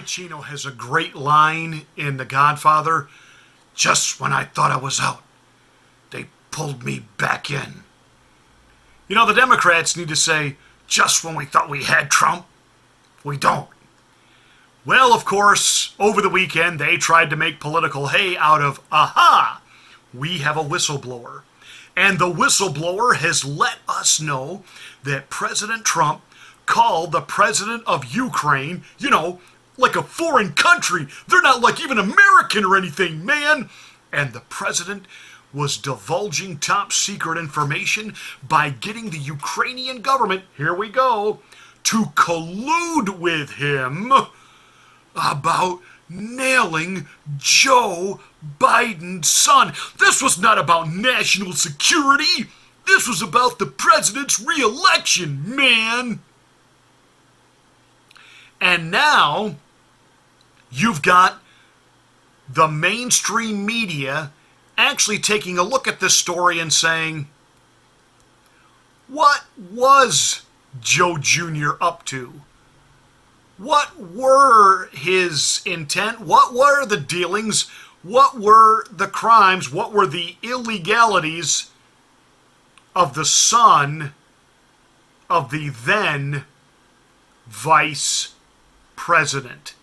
Pacino has a great line in The Godfather. Just when I thought I was out, they pulled me back in. You know, the Democrats need to say, just when we thought we had Trump, we don't. Well, of course, over the weekend, they tried to make political hay out of, aha, we have a whistleblower. And the whistleblower has let us know that President Trump called the president of Ukraine, you know, like a foreign country. They're not like even American or anything, man. And the president was divulging top secret information by getting the Ukrainian government, here we go, to collude with him about nailing Joe Biden's son. This was not about national security. This was about the president's re-election, man. And now you've got the mainstream media actually taking a look at this story and saying, what was Joe Jr. up to? What were his intent? What were the dealings? What were the crimes? What were the illegalities of the son of the then vice president?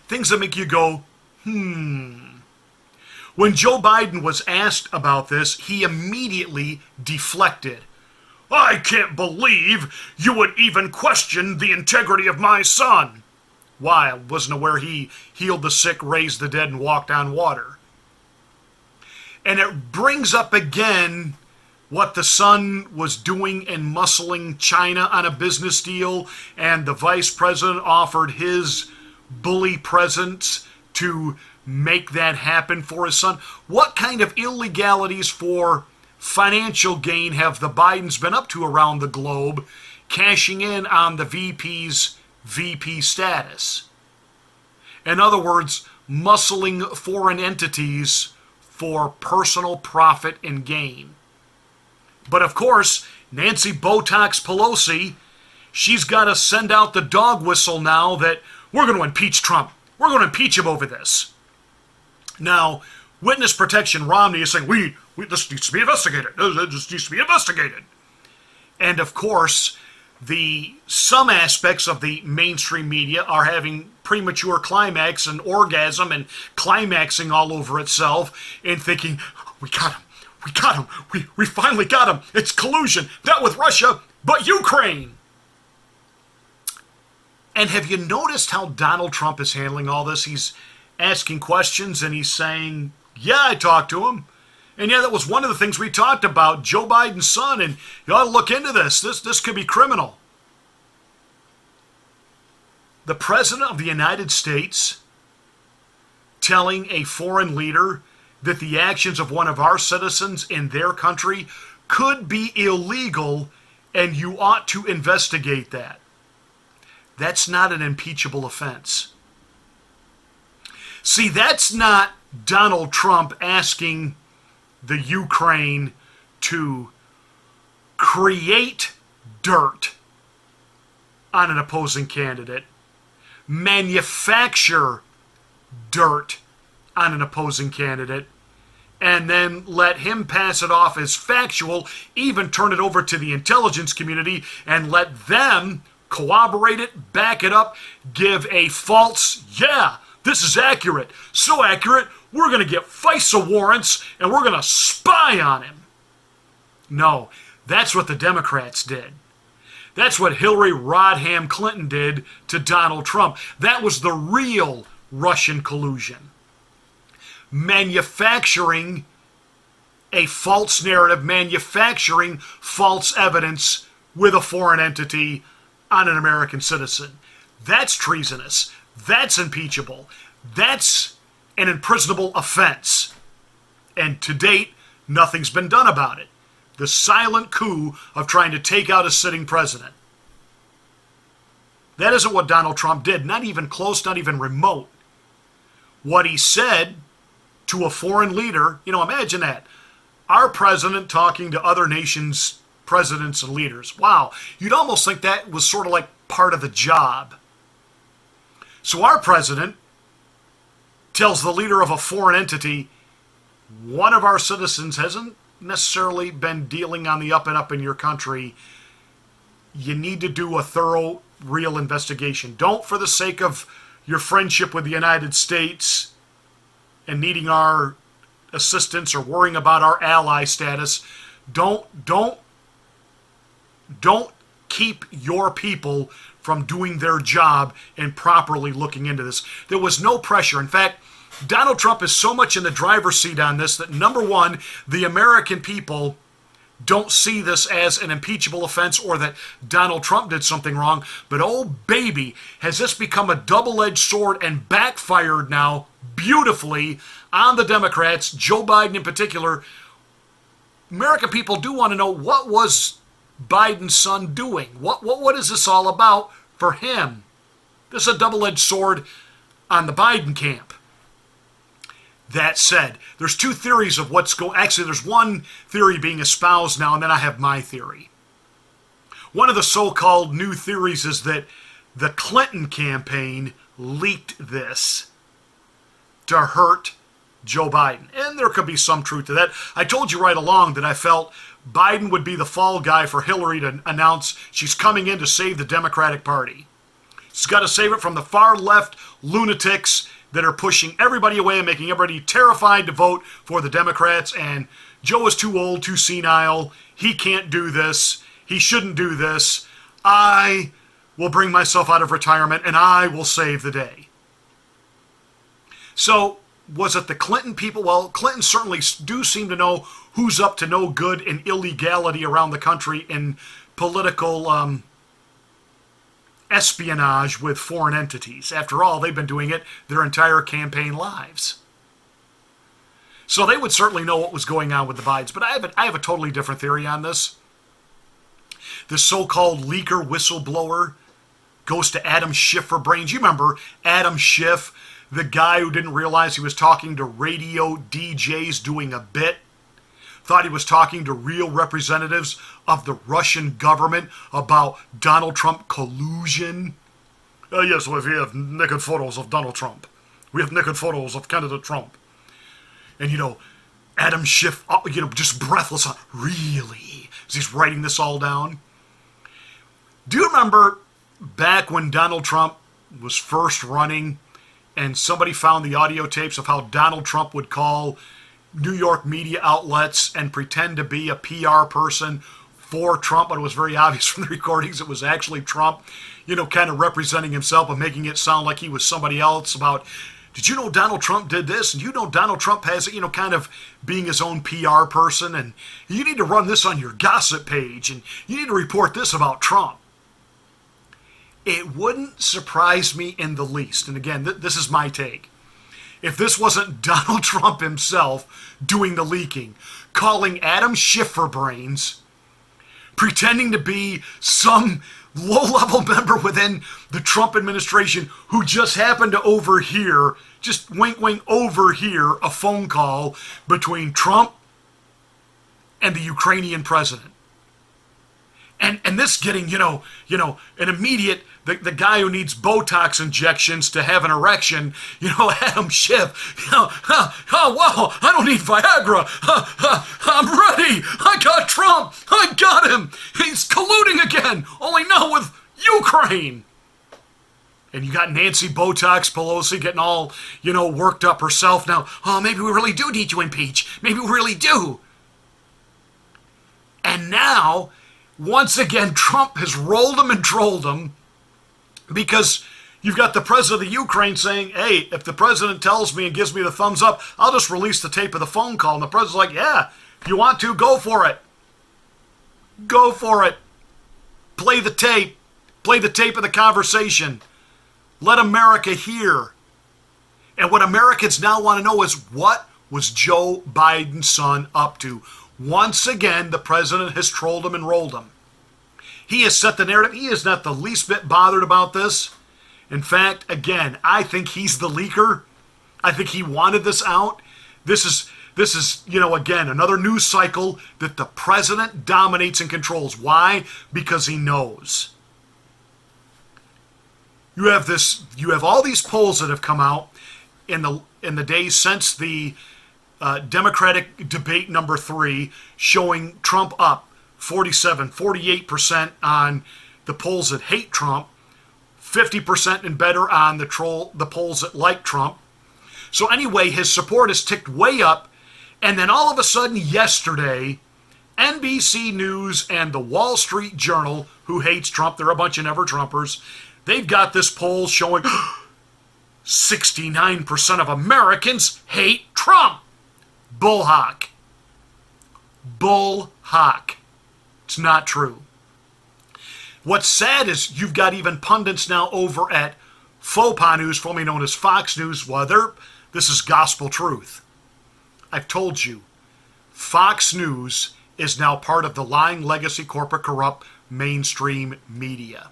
Things that make you go, When Joe Biden was asked about this, he immediately deflected. I can't believe you would even question the integrity of my son. Why? I wasn't aware he healed the sick, raised the dead, and walked on water. And it brings up again what the son was doing in muscling China on a business deal, and the vice president offered his bully presence to make that happen for his son. What kind of illegalities for financial gain have the Bidens been up to around the globe, cashing in on the VP's VP status? In other words, muscling foreign entities for personal profit and gain. But of course, Nancy Botox Pelosi, she's got to send out the dog whistle now that we're going to impeach Trump. We're going to impeach him over this. Now, Witness Protection Romney is saying, this needs to be investigated. This needs to be investigated. And of course, some aspects of the mainstream media are having premature climax and orgasm and climaxing all over itself and thinking, we got him. We got him. We finally got him. It's collusion. Not with Russia, but Ukraine. And have you noticed how Donald Trump is handling all this? He's asking questions and he's saying, yeah, I talked to him. And yeah, that was one of the things we talked about, Joe Biden's son, and you ought to look into this. This could be criminal. The President of the United States telling a foreign leader that the actions of one of our citizens in their country could be illegal and you ought to investigate that. That's not an impeachable offense. See, that's not Donald Trump asking the Ukraine to create dirt on an opposing candidate, manufacture dirt on an opposing candidate, and then let him pass it off as factual, even turn it over to the intelligence community and let them corroborate it, back it up, give a false, yeah, this is accurate. So accurate, we're going to get FISA warrants and we're going to spy on him. No, that's what the Democrats did. That's what Hillary Rodham Clinton did to Donald Trump. That was the real Russian collusion. Manufacturing a false narrative, manufacturing false evidence with a foreign entity on an American citizen. That's treasonous. That's impeachable. That's an imprisonable offense. And to date, nothing's been done about it. The silent coup of trying to take out a sitting president. That isn't what Donald Trump did. Not even close, not even remote. What he said to a foreign leader, imagine that. Our president talking to other nations' presidents and leaders. Wow, you'd almost think that was sort of like part of the job. So our president tells the leader of a foreign entity, one of our citizens hasn't necessarily been dealing on the up and up in your country. You need to do a thorough, real investigation. Don't, for the sake of your friendship with the United States and needing our assistance or worrying about our ally status, don't keep your people from doing their job and properly looking into this. There was no pressure. In fact, Donald Trump is so much in the driver's seat on this that, number one, the American people don't see this as an impeachable offense or that Donald Trump did something wrong. But oh baby, has this become a double-edged sword and backfired now beautifully on the Democrats, Joe Biden in particular. American people do want to know, what was Biden's son doing? What is this all about for him? This is a double-edged sword on the Biden camp. That said, there's two theories of what's going. Actually, there's one theory being espoused now, and then I have my theory. One of the so-called new theories is that the Clinton campaign leaked this to hurt Joe Biden. And there could be some truth to that. I told you right along that I felt Biden would be the fall guy for Hillary to announce she's coming in to save the Democratic Party. She's got to save it from the far left lunatics that are pushing everybody away and making everybody terrified to vote for the Democrats. And Joe is too old, too senile. He can't do this. He shouldn't do this. I will bring myself out of retirement and I will save the day. So was it the Clinton people? Well, Clinton certainly do seem to know who's up to no good in illegality around the country in political espionage with foreign entities. After all, they've been doing it their entire campaign lives. So they would certainly know what was going on with the Bidens. But I have a totally different theory on this. The so-called leaker whistleblower goes to Adam Schiff for brains. You remember Adam Schiff, the guy who didn't realize he was talking to radio DJs doing a bit? Thought he was talking to real representatives of the Russian government about Donald Trump collusion. Yes, we have naked photos of Donald Trump. We have naked photos of candidate Trump. And, Adam Schiff, just breathless. Really? As he's writing this all down. Do you remember back when Donald Trump was first running and somebody found the audio tapes of how Donald Trump would call New York media outlets and pretend to be a PR person for Trump, but it was very obvious from the recordings it was actually Trump, kind of representing himself but making it sound like he was somebody else about, did you know Donald Trump did this? And Donald Trump has, kind of being his own PR person, and you need to run this on your gossip page, and you need to report this about Trump. It wouldn't surprise me in the least, and again, this is my take, if this wasn't Donald Trump himself doing the leaking, calling Adam Schiff for brains, pretending to be some low-level member within the Trump administration who just happened to overhear, just wink-wink overhear, a phone call between Trump and the Ukrainian president. And this getting, an immediate, the guy who needs Botox injections to have an erection, Adam Schiff, wow, I don't need Viagra. I'm ready. I got Trump. I got him. He's colluding again, only now with Ukraine. And you got Nancy Botox Pelosi getting all, worked up herself now. Oh, maybe we really do need to impeach. Maybe we really do. And now, once again, Trump has rolled him and trolled him because you've got the president of the Ukraine saying, hey, if the president tells me and gives me the thumbs up, I'll just release the tape of the phone call. And the president's like, yeah, if you want to, go for it. Go for it. Play the tape. Play the tape of the conversation. Let America hear. And what Americans now want to know is, what was Joe Biden's son up to? Once again, the president has trolled him and rolled him. He has set the narrative. He is not the least bit bothered about this. In fact, again, I think he's the leaker. I think he wanted this out. This is again, another news cycle that the president dominates and controls. Why? Because he knows. You have all these polls that have come out in the days since the Democratic debate number 3, showing Trump up 48% on the polls that hate Trump, 50% and better on the polls that like Trump. So anyway, his support has ticked way up, and then all of a sudden yesterday, NBC News and the Wall Street Journal, who hates Trump, they're a bunch of never-Trumpers, they've got this poll showing 69% of Americans hate Trump. Bull hock. Bull hock. It's not true. What's sad is you've got even pundits now over at Faux Pas News, formerly known as Fox News. Well, this is gospel truth. I've told you, Fox News is now part of the lying, legacy, corporate, corrupt mainstream media.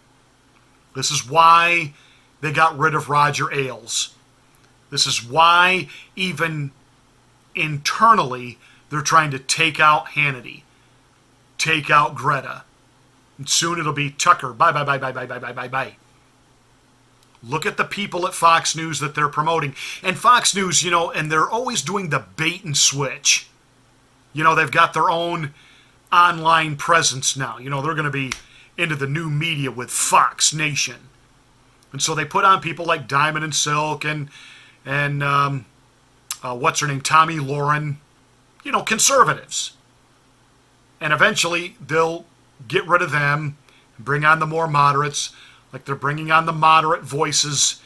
This is why they got rid of Roger Ailes. This is why even internally they're trying to take out Hannity, take out Greta. And soon it'll be Tucker. Bye, bye, bye, bye, bye, bye, bye, bye, bye. Look at the people at Fox News that they're promoting. And Fox News, and they're always doing the bait and switch. They've got their own online presence now. They're going to be into the new media with Fox Nation. And so they put on people like Diamond and Silk and what's her name, Tommy Lauren, conservatives. And eventually they'll get rid of them and bring on the more moderates, like they're bringing on the moderate voices.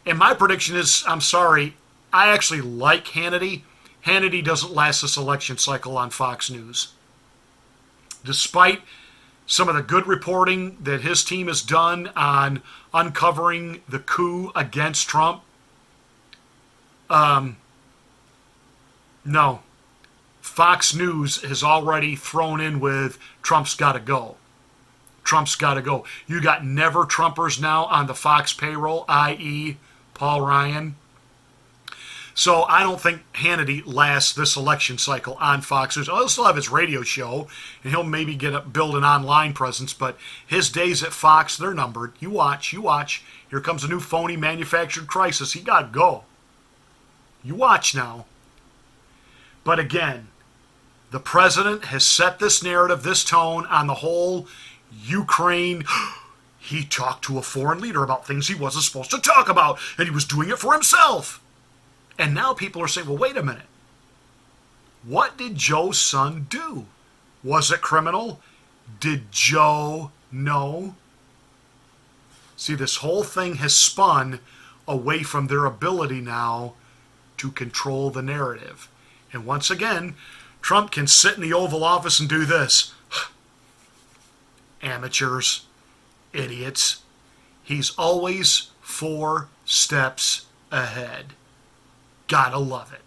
And my prediction is, I'm sorry, I actually like Hannity. Hannity doesn't last this election cycle on Fox News. Despite some of the good reporting that his team has done on uncovering the coup against Trump, no. Fox News has already thrown in with Trump's got to go. Trump's got to go. You got never-Trumpers now on the Fox payroll, i.e. Paul Ryan. So I don't think Hannity lasts this election cycle on Fox News. He'll still have his radio show, and he'll maybe build an online presence, but his days at Fox, they're numbered. You watch. Here comes a new phony manufactured crisis. He got to go. You watch now. But again, the president has set this narrative, this tone on the whole Ukraine. He talked to a foreign leader about things he wasn't supposed to talk about, and he was doing it for himself. And now people are saying, well, wait a minute. What did Joe's son do? Was it criminal? Did Joe know? See, this whole thing has spun away from their ability now to control the narrative. And once again, Trump can sit in the Oval Office and do this. Amateurs, idiots. He's always 4 steps ahead. Gotta love it.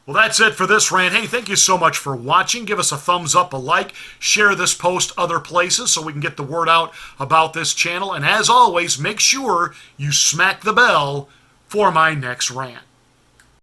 Well, that's it for this rant. Hey, thank you so much for watching. Give us a thumbs up, a like, share this post other places so we can get the word out about this channel. And as always, make sure you smack the bell for my next rant.